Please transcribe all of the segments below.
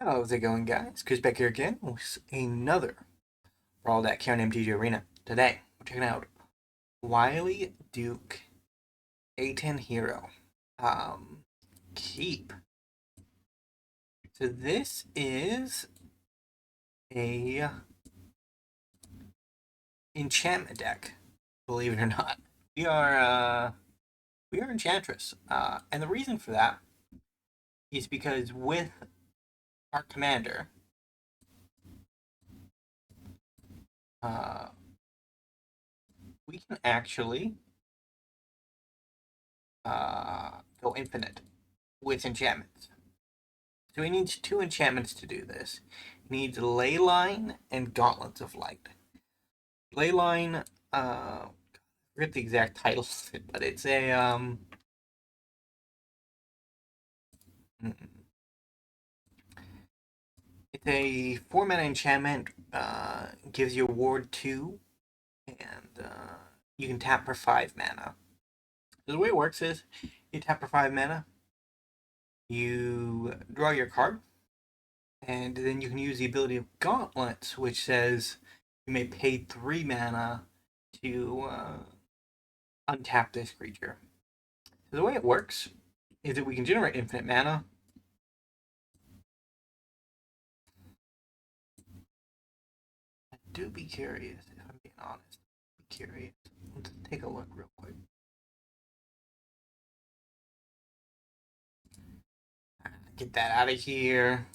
How's it going, guys? Chris back here again with another Brawl that Karen MTG Arena. Today, we're checking out Wylie Duke A10 Hero. Keep. So this is a enchantment deck, believe it or not. We are we are Enchantress. And the reason for that is because with our commander, uh, we can actually go infinite with enchantments. So he needs two enchantments to do this. He needs Leyline and Gauntlets of Light. Leyline, I forget the exact title, but it's a it's a 4 mana enchantment. Gives you a ward 2, and you can tap for 5 mana. So the way it works is you tap for 5 mana, you draw your card, and then you can use the ability of Gauntlets, which says you may pay 3 mana to untap this creature. So the way it works is that we can generate infinite mana. I do be curious, if I'm being honest. Be curious. Let's take a look real quick. Get that out of here.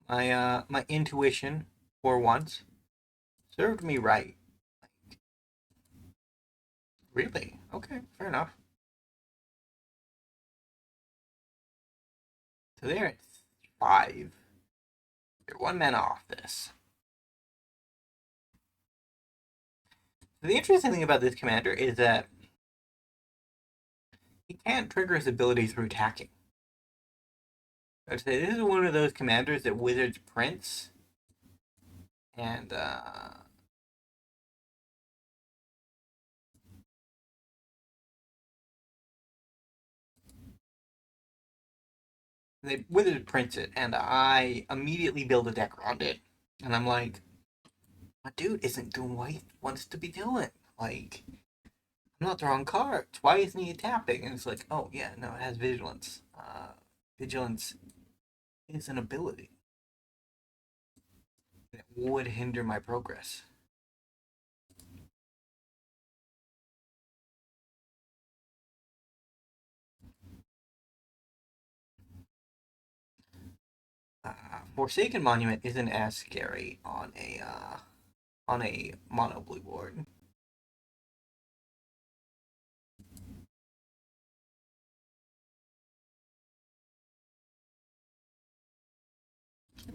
My intuition, for once, served me right. Really? Okay, fair enough. So there it's 5. You're 1 mana off this. So the interesting thing about this commander is that he can't trigger his ability through attacking. I'd say this is one of those commanders that Wizards prints, and they Wizards prints it, and I immediately build a deck around it. And I'm like, my dude isn't doing what he wants to be doing. Like, I'm not drawing cards. Why isn't he tapping? And it's like, oh yeah, no, it has vigilance. Vigilance is an ability that would hinder my progress. Forsaken Monument isn't as scary on a mono blue board.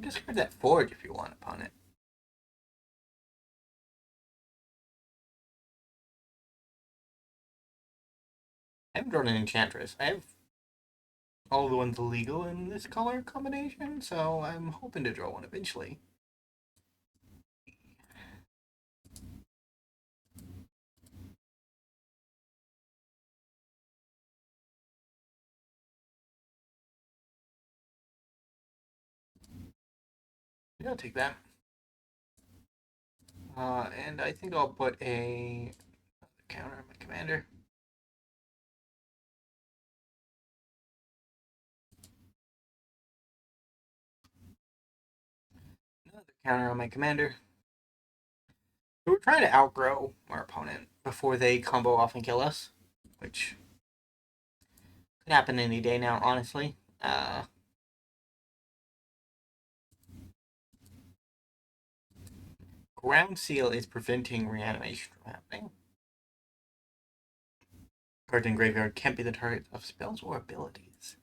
Discard that Forge if you want upon it. I haven't drawn an Enchantress. I have all the ones legal in this color combination, so I'm hoping to draw one eventually. Yeah, I'll take that. And I think I'll put a counter on my commander. Another counter on my commander. So we're trying to outgrow our opponent before they combo off and kill us, which could happen any day now, honestly. Ground Seal is preventing reanimation from happening. Cards in graveyard can't be the target of spells or abilities. It's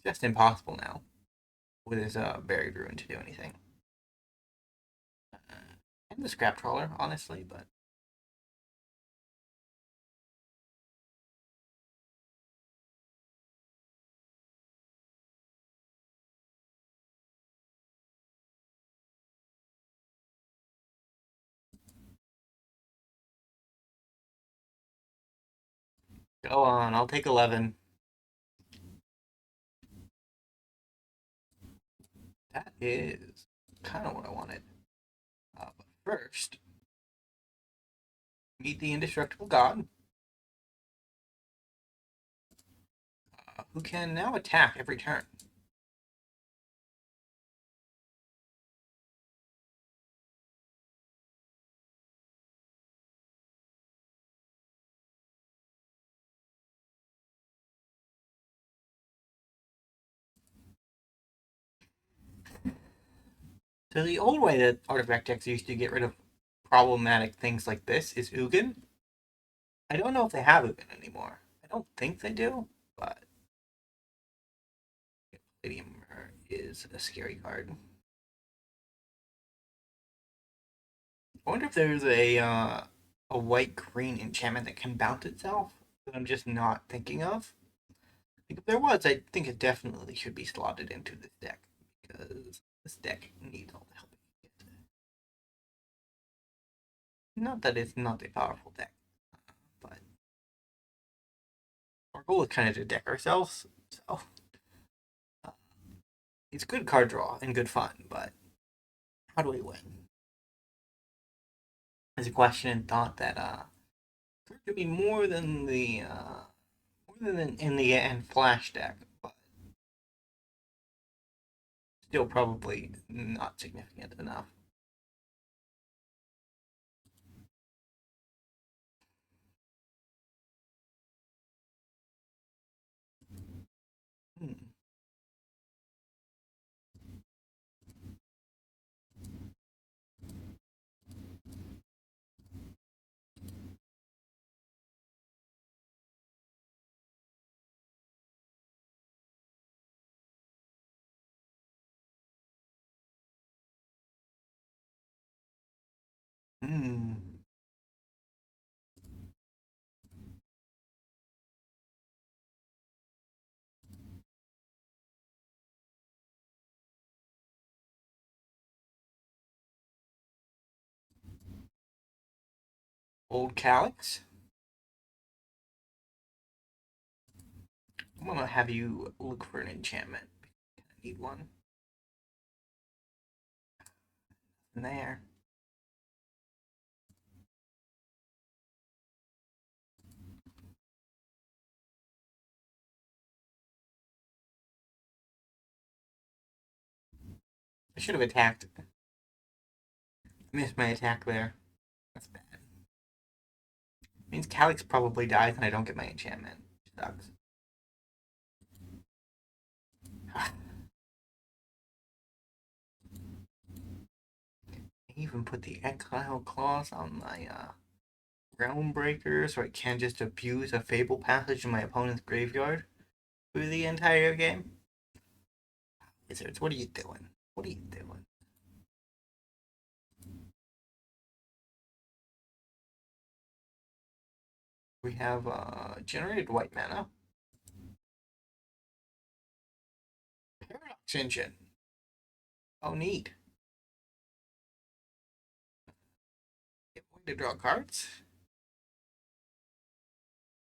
just impossible now with his Buried Ruin to do anything. And the Scrap Trawler, honestly, but go on. I'll take 11. That is kind of what I wanted. But first, meet the indestructible god, who can now attack every turn. So the old way that artifact decks used to get rid of problematic things like this is Ugin. I don't know if they have Ugin anymore. I don't think they do, but Palladium is a scary card. I wonder if there's a white green enchantment that can bounce itself that I'm just not thinking of. I think if there was, I think it definitely should be slotted into this deck because this deck needs all the help it can get. Not that it's not a powerful deck, but our goal is kind of to deck ourselves. So uh, it's good card draw and good fun, but how do we win? There's a question and thought that there could be more than in the end flash deck, but still probably not significant enough. Hmm. Hmm. Old Calyx. I'm gonna have you look for an enchantment. I need one. In there. I should have attacked. I missed my attack there. That's bad. Means Calyx probably dies and I don't get my enchantment. Sucks. I even put the Exile clause on my Realmbreaker so I can't just abuse a Fabled Passage in my opponent's graveyard through the entire game. Wizards, what are you doing? What are you doing? We have generated white mana. Paradox Engine. Oh, neat. Get one to draw cards.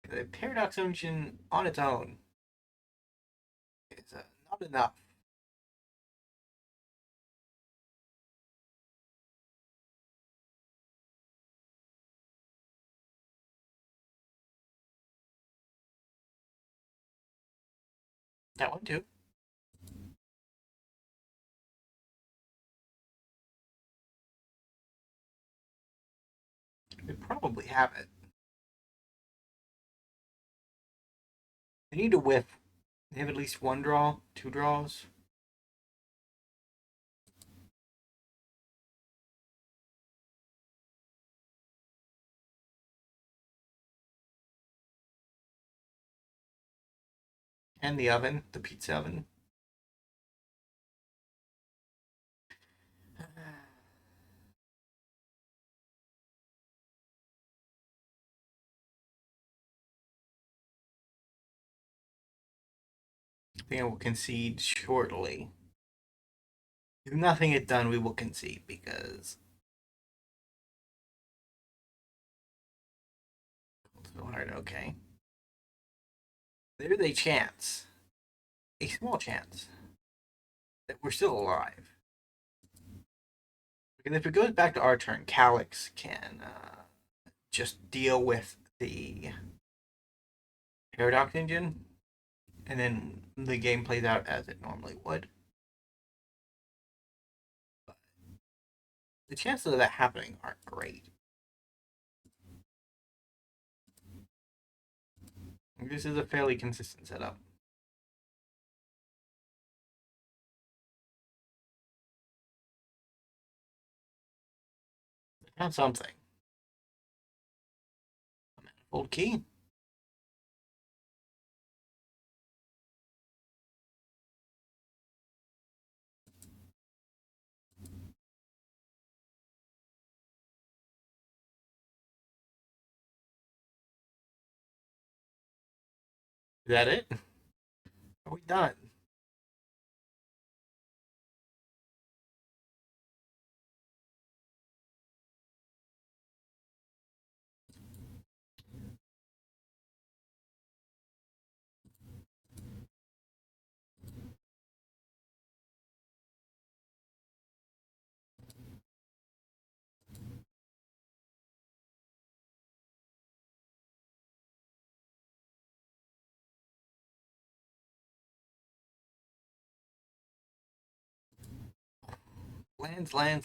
The Paradox Engine on its own is not enough. That one too. We probably have it. They need to whiff. They have at least one draw, two draws. And the oven, the pizza oven. I think I will concede shortly. If nothing is done, we will concede because it's so hard. Okay. There's a chance. A small chance. that we're still alive. And if it goes back to our turn, Calyx can just deal with the Paradox engine, and then the game plays out as it normally would. But the chances of that happening aren't great. This is a fairly consistent setup. Found something. A manifold key. Is that it? Are we done? Lands.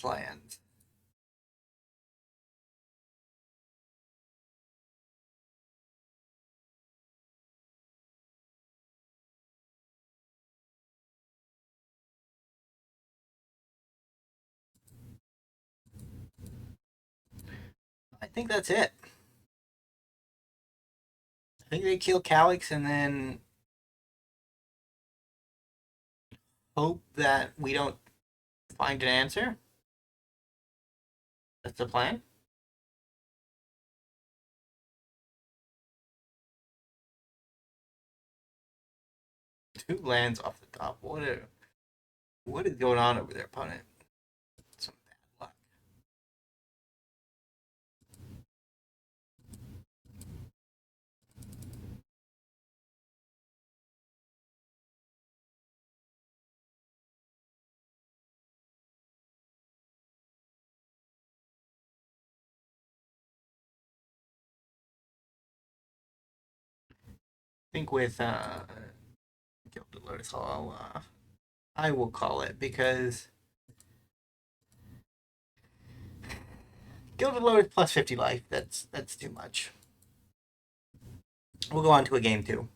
I think that's it. I think they kill Calyx and then hope that we don't find an answer. That's the plan. 2 lands off the top. What is going on over there, opponent? Some bad luck. I think with Gilded Lotus, I will call it because Gilded Lotus plus 50 life. That's too much. We'll go on to a game 2.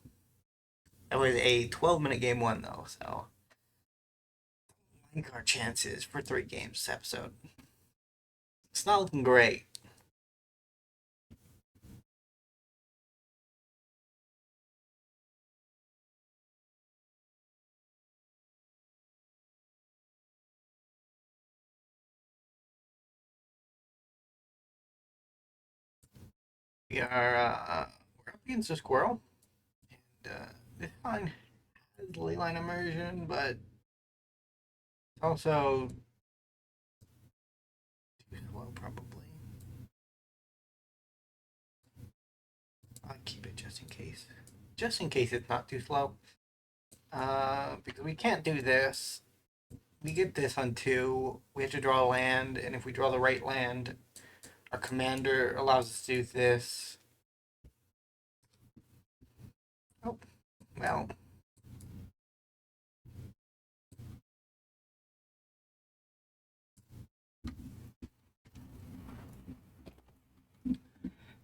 That was a 12-minute game 1 though, so I think our chances for 3 games this episode. It's not looking great. We're up against a squirrel, and this one has Leyline Immersion, but it's also too slow probably. I'll keep it just in case. Just in case it's not too slow. Because we can't do this. We get this on 2. We have to draw a land, and if we draw the right land, our commander allows us to do this. Oh, well.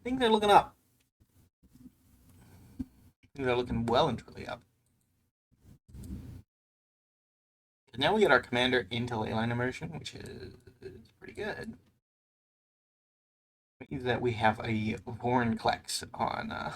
Things are looking up. Things are looking well and truly up. Now we get our commander into Leyline Immersion, which is pretty good. It means that we have a Vorinclex on.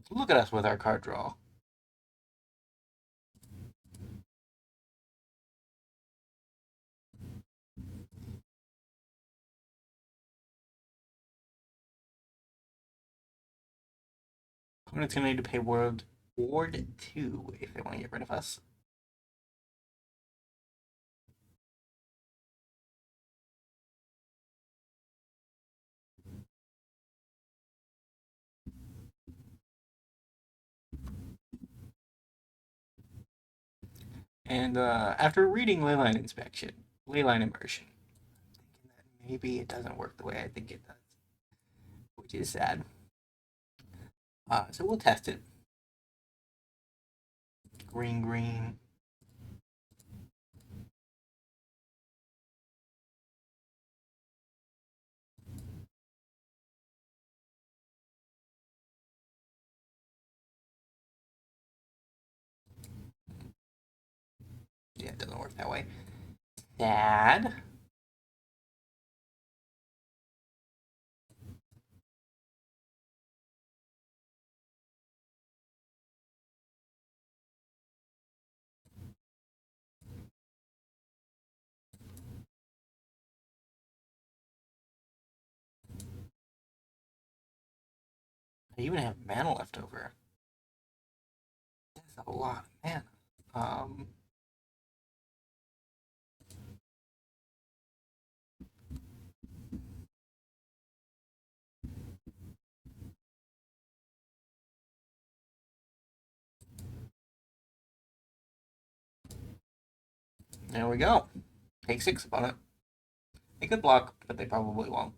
Look at us with our card draw. Opponent's gonna need to pay Ward 2 if they want to get rid of us. And after reading Leyline Immersion, thinking that maybe it doesn't work the way I think it does, which is sad. So we'll test it. Green, green. Yeah, it doesn't work that way. Sad. I even have mana left over. That's a lot of mana. There we go. Take 6 opponent. They could block, but they probably won't.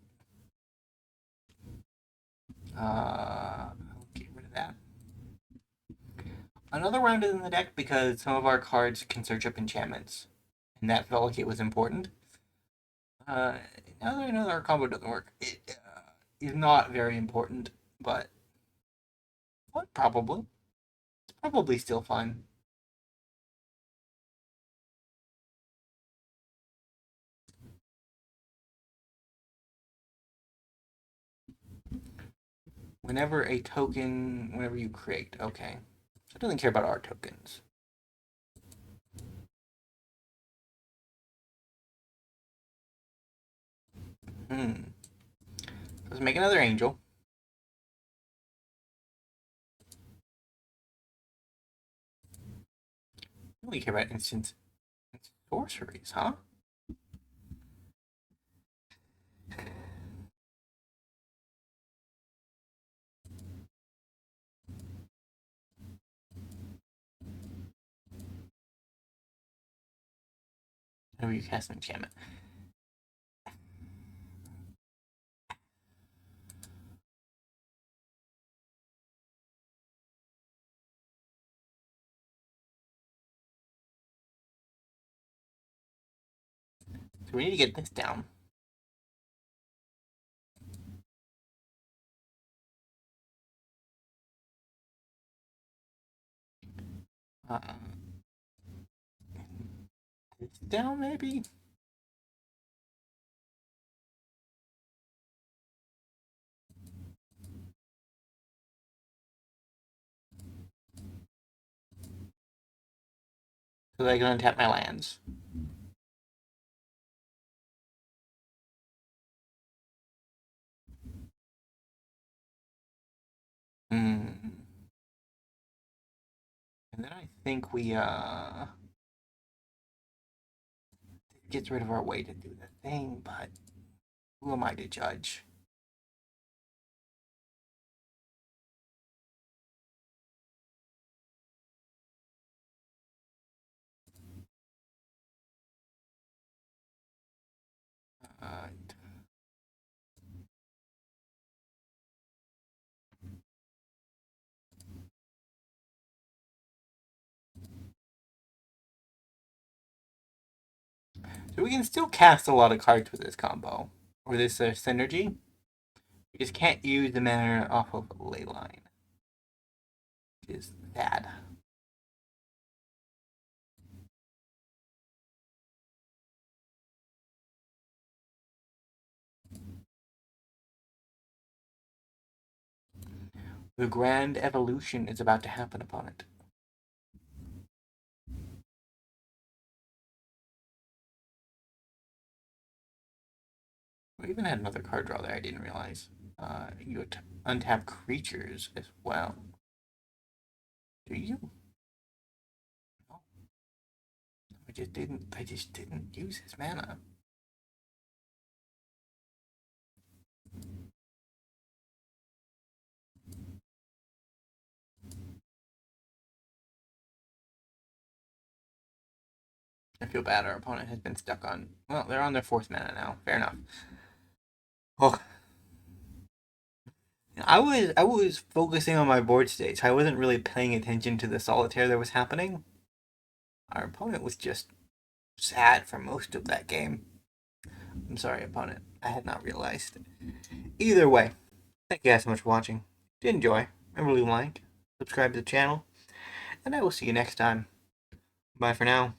I'll get rid of that. Another round is in the deck because some of our cards can search up enchantments, and that felt like it was important. Now that I know that our combo doesn't work, it is not very important, but probably. It's probably still fine. Whenever you create, okay. So it doesn't care about our tokens. Let's make another angel. We care about instant sorceries, huh? Whenever you cast an enchantment. So we need to get this down. This down, maybe? So they're going to tap my lands. And then I think we gets rid of our way to do the thing, but who am I to judge? So we can still cast a lot of cards with this combo, or this synergy. We just can't use the mana off of Leyline, which is bad. The grand evolution is about to happen upon it. We even had another card draw there I didn't realize. You untap creatures as well. Do you? No. I just didn't use his mana. I feel bad our opponent has been stuck on... Well, they're on their 4th mana now. Fair enough. Oh. I was focusing on my board states. I wasn't really paying attention to the solitaire that was happening. Our opponent was just sad for most of that game. I'm sorry, opponent. I had not realized. Either way, thank you guys so much for watching. If you enjoy, remember to leave a like, subscribe to the channel, and I will see you next time. Bye for now.